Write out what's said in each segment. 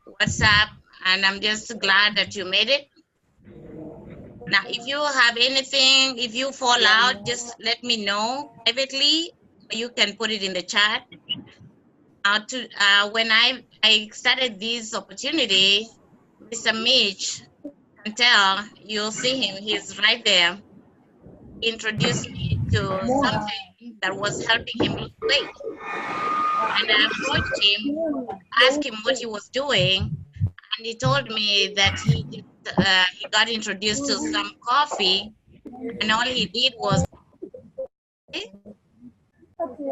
What's up? And I'm just glad that you made it. Now, if you have anything, if you fall out, just let me know privately. You can put it in the chat. When I started this opportunity, Mr. Mitch can tell, you'll see him. He's right there. He introduced me to something that was helping him lose weight. And I approached him, asked him what he was doing, and he told me that he got introduced to some coffee, and all he did was,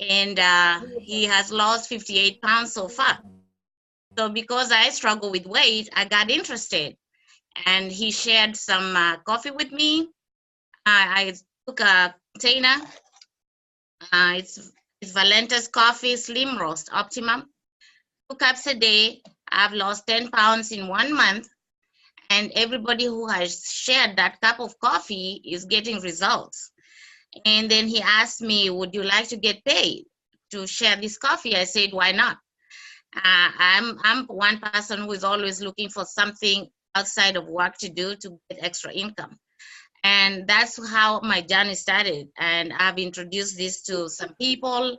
and he has lost 58 pounds so far. So because I struggle with weight, I got interested, and he shared some coffee with me. I took a container. It's Valentus coffee, slim roast, optimum. 2 cups a day. I've lost 10 pounds in 1 month. And everybody who has shared that cup of coffee is getting results. And then he asked me, would you like to get paid to share this coffee? I said, why not? I'm one person who is always looking for something outside of work to do to get extra income. And that's how my journey started. And I've introduced this to some people.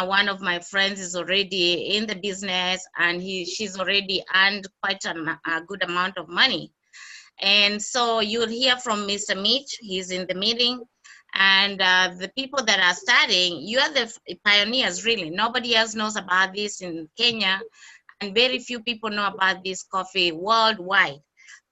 One of my friends is already in the business, and she's already earned quite a good amount of money. And so you'll hear from Mr. Mitch. He's in the meeting. And the people that are starting, you are the pioneers, really. Nobody else knows about this in Kenya, and very few people know about this coffee worldwide.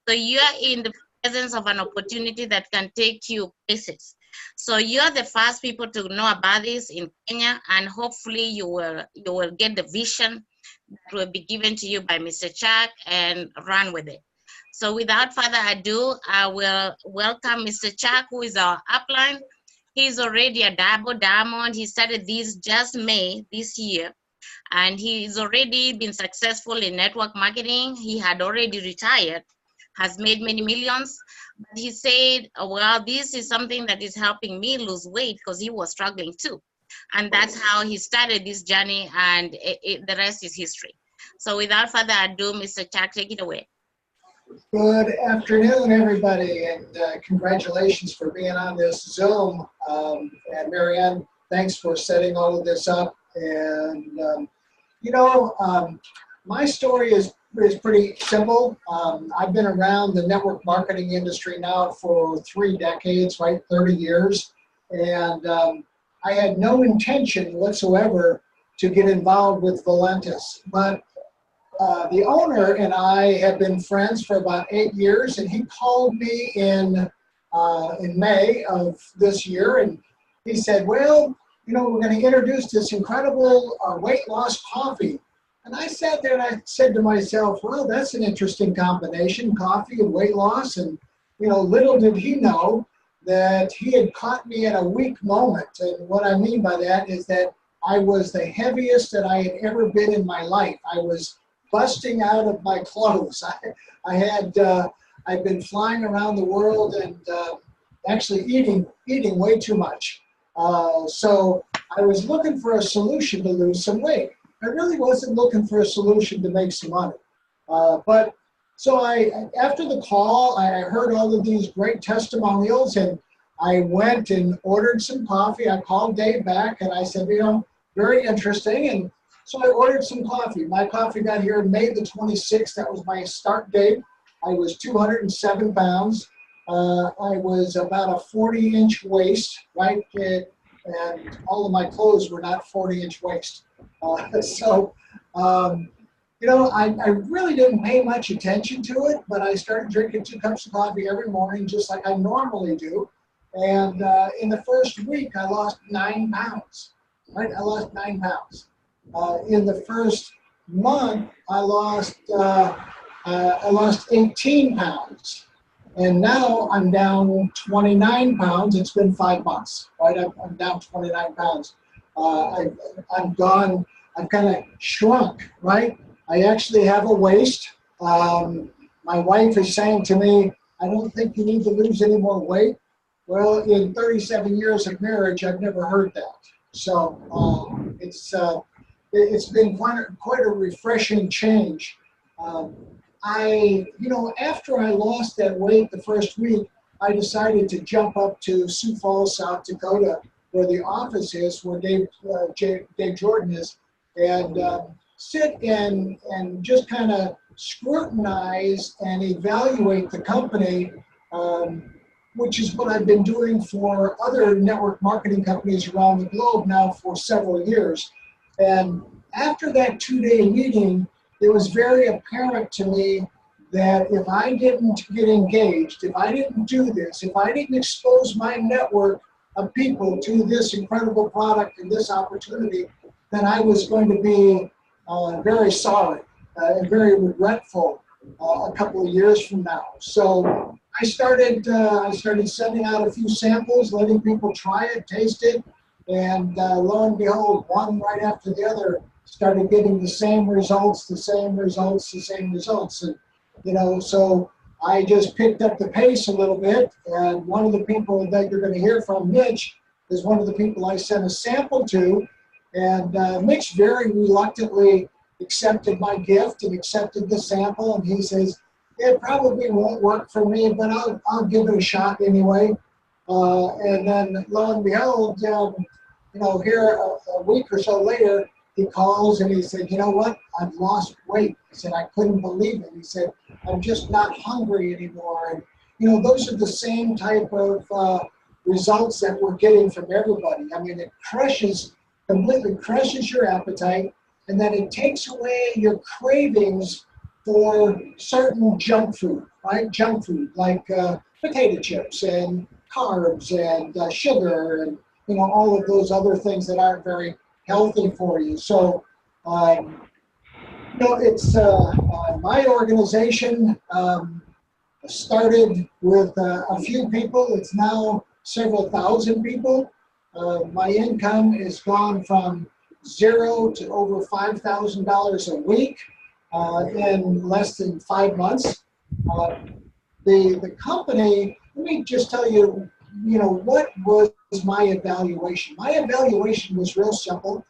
So you are in the presence of an opportunity that can take you places. So you're the first people to know about this in Kenya, and hopefully you will get the vision that will be given to you by Mr. Chuck and run with it. So without further ado, I will welcome Mr. Chuck, who is our upline. He's already a double diamond. He started this just May this year, and he's already been successful in network marketing. He had already retired, has made many millions. But he said, well, this is something that is helping me lose weight, because he was struggling too. And that's how he started this journey, and the rest is history. So without further ado, Mr. Chuck, take it away. Good afternoon, everybody, and congratulations for being on this Zoom. And Marianne, thanks for setting all of this up. And my story is pretty simple. I've been around the network marketing industry now for 3 decades, right, 30 years. And I had no intention whatsoever to get involved with Valentus. But the owner and I have been friends for about 8 years, and he called me in May of this year, and he said, well, we're going to introduce this incredible weight loss coffee. And I sat there and I said to myself, well, that's an interesting combination, coffee and weight loss. And, little did he know that he had caught me at a weak moment. And what I mean by that is that I was the heaviest that I had ever been in my life. I was busting out of my clothes. I'd been flying around the world and actually eating way too much. So I was looking for a solution to lose some weight. I really wasn't looking for a solution to make some money. So after the call, I heard all of these great testimonials, and I went and ordered some coffee. I called Dave back and I said, very interesting. And so I ordered some coffee. My coffee got here May the 26th. That was my start date. I was 207 pounds. I was about a 40-inch waist, right? And all of my clothes were not 40-inch waist. I really didn't pay much attention to it, but I started drinking 2 cups of coffee every morning, just like I normally do. And in the first week, I lost 9 pounds, right? I lost 9 pounds. In the first month, I lost 18 pounds. And now I'm down 29 pounds. It's been 5 months, right? I'm down 29 pounds. I've kind of shrunk, right? I actually have a waist. My wife is saying to me, I don't think you need to lose any more weight. Well, in 37 years of marriage, I've never heard that. So it's been quite a refreshing change. After I lost that weight the first week, I decided to jump up to Sioux Falls, South Dakota, where the office is, where Dave Jordan is, and sit and just kind of scrutinize and evaluate the company, which is what I've been doing for other network marketing companies around the globe now for several years. And after that 2-day meeting, it was very apparent to me that if I didn't get engaged, if I didn't do this, if I didn't expose my network of people to this incredible product and this opportunity, then I was going to be very sorry and very regretful a couple of years from now. So I started sending out a few samples, letting people try it, taste it, and lo and behold, one right after the other started getting the same results. And, so I just picked up the pace a little bit, and one of the people that you're going to hear from, Mitch, is one of the people I sent a sample to, and Mitch very reluctantly accepted my gift and accepted the sample, and he says, it probably won't work for me, but I'll give it a shot anyway. And then lo and behold, here a week or so later, he calls and he said, you know what, I've lost weight. He said, I couldn't believe it. He said, I'm just not hungry anymore. And, those are the same type of results that we're getting from everybody. I mean, it completely crushes your appetite, and then it takes away your cravings for certain junk food, right? Junk food like potato chips and carbs and sugar and, all of those other things that aren't very healthy for you. So, it's my organization started with a few people. It's now several thousand people. My income has gone from zero to over $5,000 a week in less than 5 months. The company, let me just tell you, what was my evaluation? My evaluation was real simple.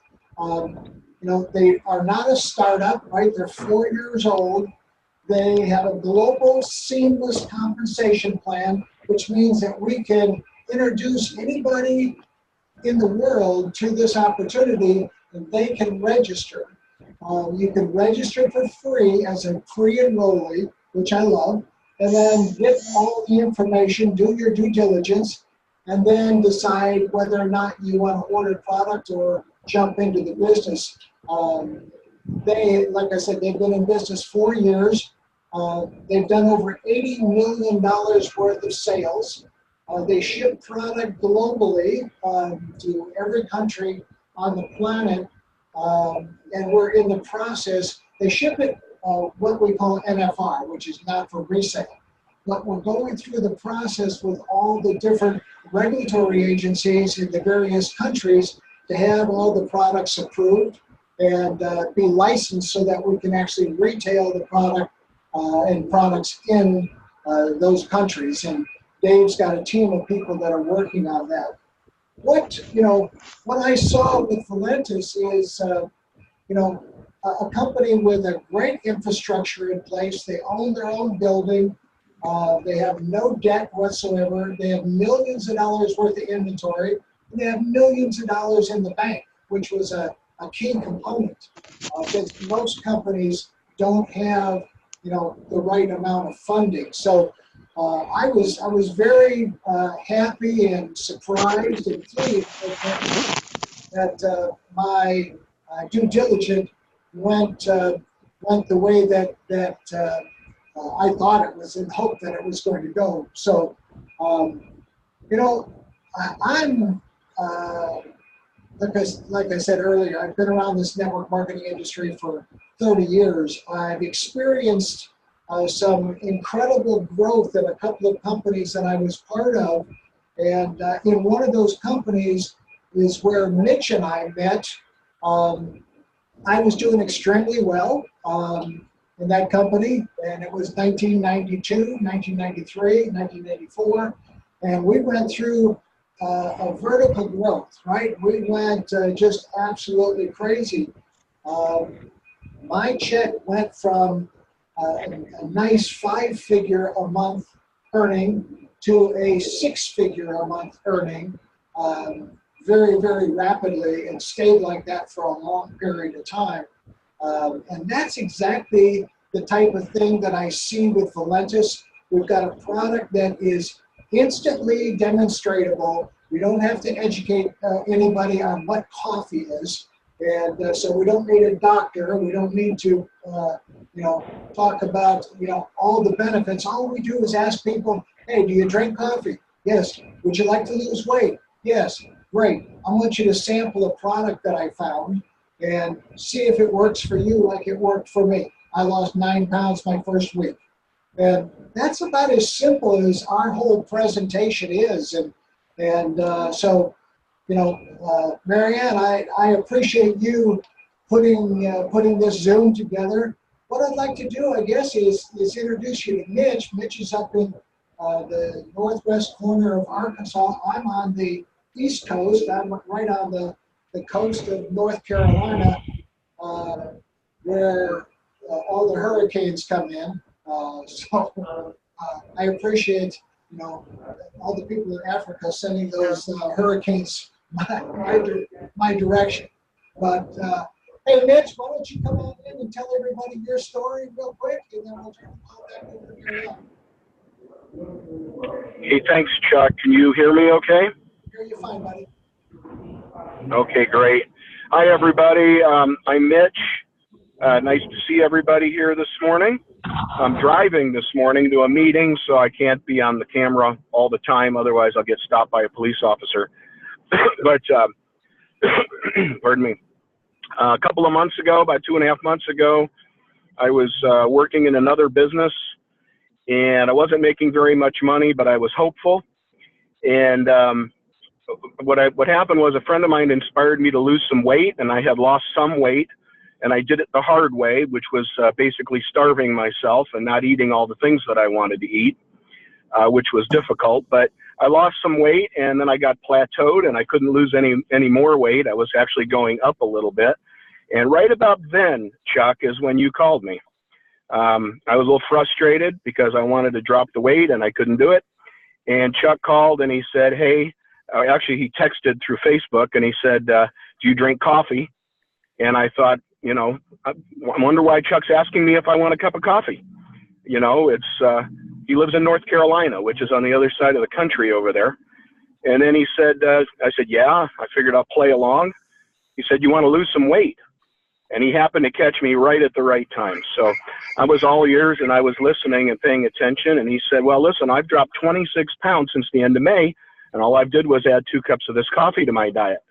They are not a startup, right? They're 4 years old. They have a global seamless compensation plan, which means that we can introduce anybody in the world to this opportunity and they can register. You can register for free as a pre-enrollee, which I love, and then get all the information, do your due diligence, and then decide whether or not you want to order product or jump into the business. Like I said, they've been in business 4 years. They've done over $80 million worth of sales. They ship product globally to every country on the planet, and we're in the process. They ship it what we call NFR, which is not for resale. But we're going through the process with all the different regulatory agencies in the various countries to have all the products approved and be licensed so that we can actually retail the product and products in those countries. And Dave's got a team of people that are working on that. What I saw with Valentus is, a company with a great infrastructure in place. They own their own building. They have no debt whatsoever. They have millions of dollars worth of inventory. And they have millions of dollars in the bank, which was a key component, because most companies don't have, the right amount of funding. So I was very happy and surprised and pleased that my due diligence went the way that I thought it was, and hoped that it was going to go. So, I'm like I said earlier, I've been around this network marketing industry for 30 years. I've experienced some incredible growth in a couple of companies that I was part of, and in one of those companies is where Mitch and I met. I was doing extremely well in that company, and it was 1992, 1993, 1994, and we went through a vertical growth, right? We went just absolutely crazy. My check went from a nice 5-figure a month earning to a 6-figure a month earning very, very rapidly, and stayed like that for a long period of time. And that's exactly the type of thing that I see with Valentus. We've got a product that is instantly demonstratable. We don't have to educate anybody on what coffee is. And so we don't need a doctor. We don't need to, talk about, all the benefits. All we do is ask people, hey, do you drink coffee? Yes. Would you like to lose weight? Yes. Great. I want you to sample a product that I found and see if it works for you like it worked for me. I lost 9 pounds my first week. And that's about as simple as our whole presentation is. So, Marianne, I appreciate you putting this Zoom together. What I'd like to do, I guess, is introduce you to Mitch. Mitch is up in the northwest corner of Arkansas. I'm on the East Coast. I'm right on the coast of North Carolina, where all the hurricanes come in. I appreciate, all the people in Africa sending those hurricanes my direction. But hey, Mitch, why don't you come on in and tell everybody your story real quick, and then we'll turn the call back over to Marianne. Hey, thanks, Chuck. Can you hear me okay? Hear you fine, buddy. Okay, great. Hi, everybody. I'm Mitch. Nice to see everybody here this morning. I'm driving this morning to a meeting, so I can't be on the camera all the time. Otherwise, I'll get stopped by a police officer. But, pardon me. A couple of months ago, about 2.5 months ago, I was working in another business, and I wasn't making very much money, but I was hopeful. And what happened was a friend of mine inspired me to lose some weight, and I had lost some weight, and I did it the hard way, which was basically starving myself and not eating all the things that I wanted to eat, which was difficult. But I lost some weight, and then I got plateaued, and I couldn't lose any more weight. I was actually going up a little bit. And right about then, Chuck, is when you called me. I was a little frustrated because I wanted to drop the weight, and I couldn't do it. And Chuck called, and he said, hey, actually, he texted through Facebook, and he said, do you drink coffee? And I thought, I wonder why Chuck's asking me if I want a cup of coffee. He lives in North Carolina, which is on the other side of the country over there. And then he said, I said, yeah, I figured I'll play along. He said, you want to lose some weight? And he happened to catch me right at the right time. So I was all ears, and I was listening and paying attention. And he said, well, listen, I've dropped 26 pounds since the end of May, and all I did was add 2 cups of this coffee to my diet.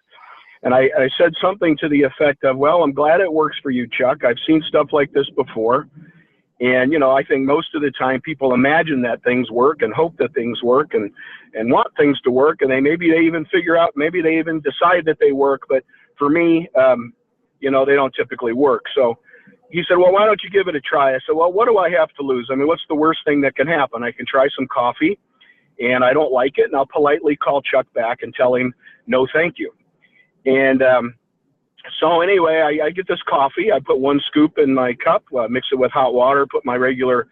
And I said something to the effect of, well, I'm glad it works for you, Chuck. I've seen stuff like this before. And, I think most of the time people imagine that things work and hope that things work and want things to work. And maybe they even figure out, maybe they even decide that they work. But for me, they don't typically work. So he said, well, why don't you give it a try? I said, well, what do I have to lose? I mean, what's the worst thing that can happen? I can try some coffee, and I don't like it, and I'll politely call Chuck back and tell him, no, thank you. And so anyway, I get this coffee. I put 1 scoop in my cup, mix it with hot water, put my regular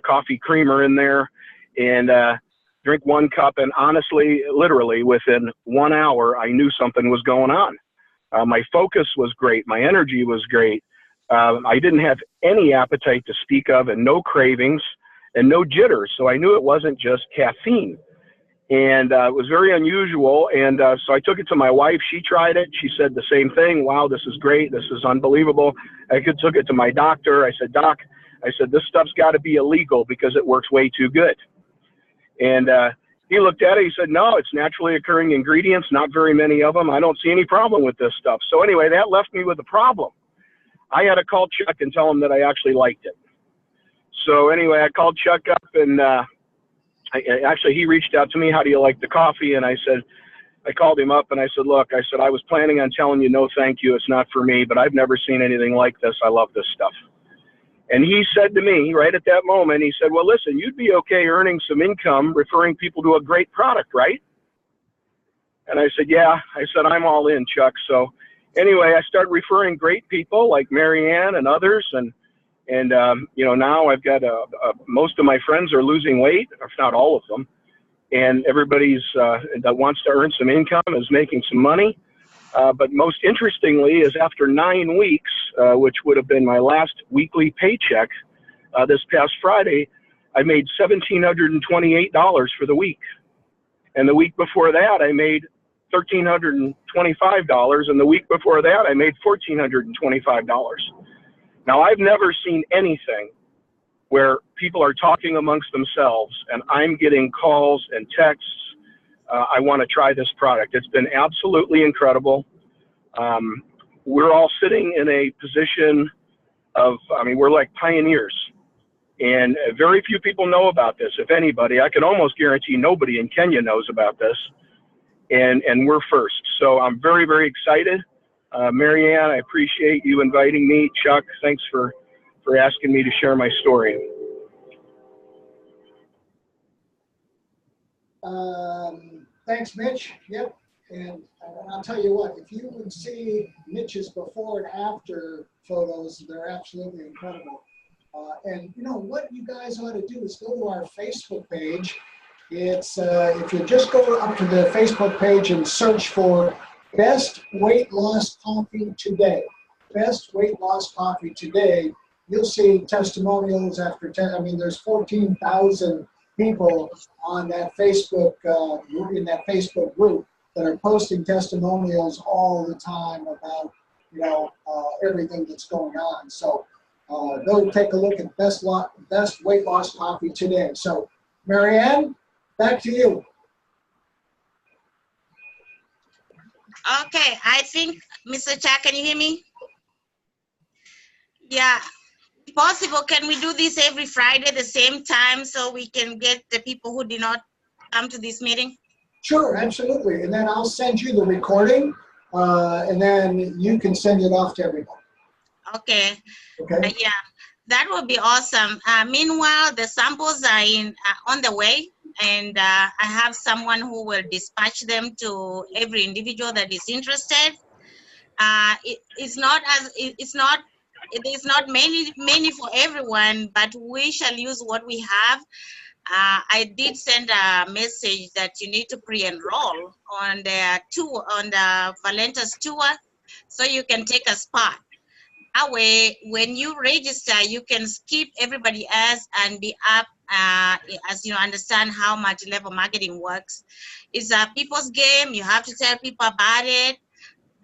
coffee creamer in there, and drink 1 cup. And honestly, literally within 1 hour, I knew something was going on. My focus was great. My energy was great. I didn't have any appetite to speak of, and no cravings and no jitters. So I knew it wasn't just caffeine. And it was very unusual. And so I took it to my wife. She tried it. She said the same thing. Wow, this is great. This is unbelievable. I took it to my doctor. I said, Doc, this stuff's got to be illegal because it works way too good. And he looked at it. He said, no, it's naturally occurring ingredients, not very many of them. I don't see any problem with this stuff. So anyway, that left me with a problem. I had to call Chuck and tell him that I actually liked it. So anyway, I called Chuck up, and he reached out to me. How do you like the coffee? And I called him up, and I said, look, I was planning on telling you, no, thank you. It's not for me, but I've never seen anything like this. I love this stuff. And he said to me right at that moment, he said, well, listen, you'd be okay earning some income referring people to a great product, right? And I said, yeah. I said, I'm all in, Chuck. So anyway, I started referring great people like Marianne and others, and you know, now I've got most of my friends are losing weight, if not all of them, and everybody's that wants to earn some income is making some money. But most interestingly is after 9 weeks, which would have been my last weekly paycheck, this past Friday, I made $1,728 for the week. And the week before that, I made $1,325. And the week before that, I made $1,425. Now, I've never seen anything where people are talking amongst themselves and I'm getting calls and texts. I want to try this product. It's been absolutely incredible. We're all sitting in a position of, I mean, we're like pioneers. And very few people know about this, if anybody. I can almost guarantee nobody in Kenya knows about this. And we're first. So I'm very, very excited. Marianne, I appreciate you inviting me. Chuck, thanks for asking me to share my story. Thanks, Mitch. Yep. And I'll tell you what, if you would see Mitch's before and after photos, they're absolutely incredible. And you know what you guys ought to do is go to our Facebook page. It's if you just go up to the Facebook page and search for Best Weight Loss Coffee Today. Best Weight Loss Coffee Today. You'll see testimonials after 10. I mean, there's 14,000 people on that Facebook in that Facebook group that are posting testimonials all the time about, you know, everything that's going on. So go take a look at Best Weight Loss Coffee Today. So Marianne, back to you. Okay, I think, Mr. Chuck, can you hear me? Yeah. If possible, can we do this every Friday at the same time so we can get the people who did not come to this meeting? Sure, absolutely. And then I'll send you the recording, and then you can send it off to everybody. Okay. Okay. Yeah, that would be awesome. Meanwhile, the samples are on the way, and I have someone who will dispatch them to every individual that is interested. It is not many for everyone, but we shall use what we have. I did send a message that you need to pre-enroll on the tour, on the Valentus tour, so you can take a spot. That way, when you register, you can skip everybody else and be up as you understand how multi-level marketing works. It's a people's game. You have to tell people about it.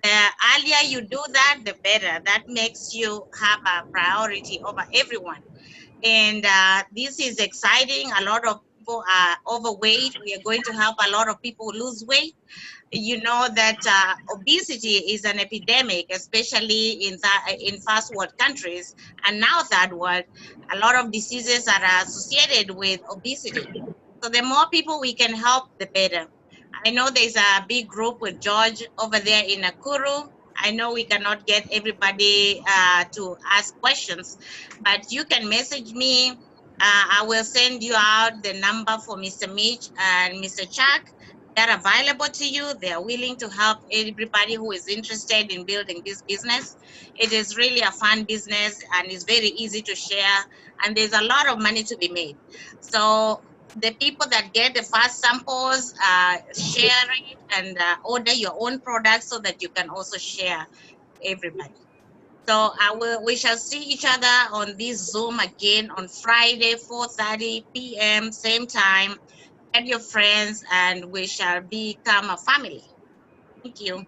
The earlier you do that, the better. That makes you have a priority over everyone. And this is exciting. A lot of people are overweight. We are going to help a lot of people lose weight. You know that obesity is an epidemic, especially in first world countries, and now third world. A lot of diseases are associated with obesity. So the more people we can help, the better. I know there's a big group with George over there in Nakuru. I know we cannot get everybody to ask questions, but you can message me. I will send you out the number for Mr. Mitch and Mr. Chuck. They're available to you. They are willing to help everybody who is interested in building this business. It is really a fun business and it's very easy to share, and there's a lot of money to be made. So the people that get the first samples, share it and order your own products so that you can also share everybody. So we shall see each other on this Zoom again on Friday, 4:30 p.m. same time. Get your friends and we shall become a family. Thank you.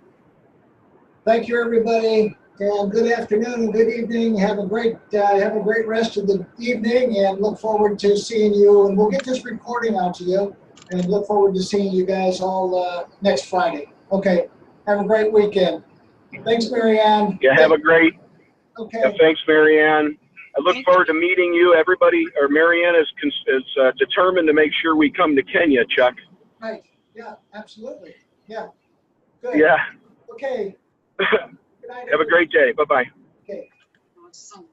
Thank you, everybody. And good afternoon and good evening. Have a great rest of the evening, and look forward to seeing you. And we'll get this recording out to you, and look forward to seeing you guys all next Friday. Okay. Have a great weekend. Thanks, Marianne. Yeah, have a great. Okay. Yeah, thanks, Marianne. I look forward to meeting you. Everybody, or Marianne is determined to make sure we come to Kenya, Chuck. Right. Yeah, absolutely. Yeah. Good. Yeah. Okay. Good night, Have a great day. Bye-bye. Okay. Awesome.